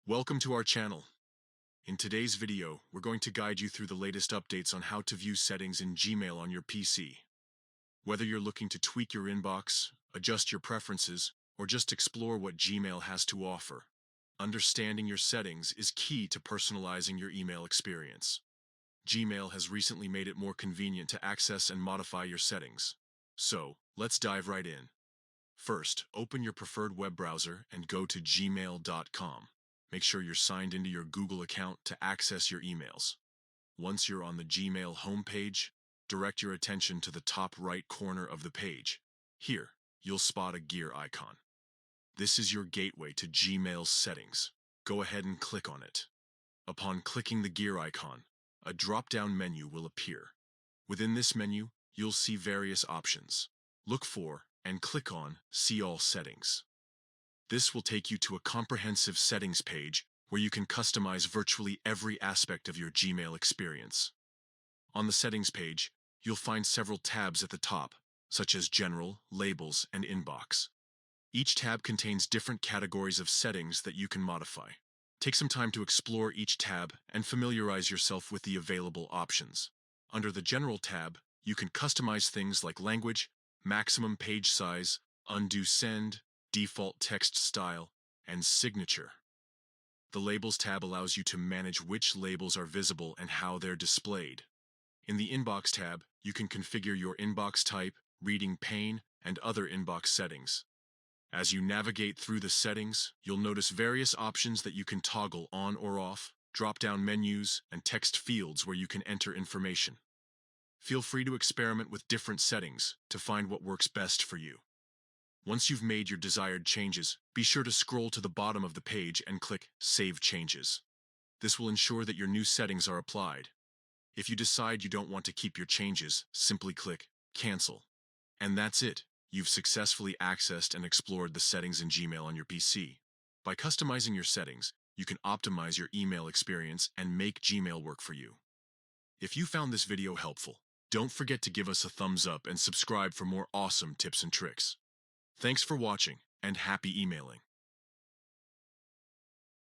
Welcome to our channel. In today's video, we're going to guide you through the latest updates on how to view settings in Gmail on your PC. Whether you're looking to tweak your inbox, adjust your preferences, or just explore what Gmail has to offer, understanding your settings is key to personalizing your email experience. Gmail has recently made it more convenient to access and modify your settings. So, let's dive right in. First, open your preferred web browser and go to gmail.com. Make sure you're signed into your Google account to access your emails. Once you're on the Gmail homepage, direct your attention to the top right corner of the page. Here, you'll spot a gear icon. This is your gateway to Gmail's settings. Go ahead and click on it. Upon clicking the gear icon, a drop-down menu will appear. Within this menu, you'll see various options. Look for and click on See All Settings. This will take you to a comprehensive settings page where you can customize virtually every aspect of your Gmail experience. On the settings page, you'll find several tabs at the top, such as General, Labels, and Inbox. Each tab contains different categories of settings that you can modify. Take some time to explore each tab and familiarize yourself with the available options. Under the General tab, you can customize things like language, maximum page size, undo send, default text style, and signature. The Labels tab allows you to manage which labels are visible and how they're displayed. In the Inbox tab, you can configure your inbox type, reading pane, and other inbox settings. As you navigate through the settings, you'll notice various options that you can toggle on or off, drop-down menus, and text fields where you can enter information. Feel free to experiment with different settings to find what works best for you. Once you've made your desired changes, be sure to scroll to the bottom of the page and click Save Changes. This will ensure that your new settings are applied. If you decide you don't want to keep your changes, simply click Cancel. And that's it. You've successfully accessed and explored the settings in Gmail on your PC. By customizing your settings, you can optimize your email experience and make Gmail work for you. If you found this video helpful, don't forget to give us a thumbs up and subscribe for more awesome tips and tricks. Thanks for watching, and happy emailing.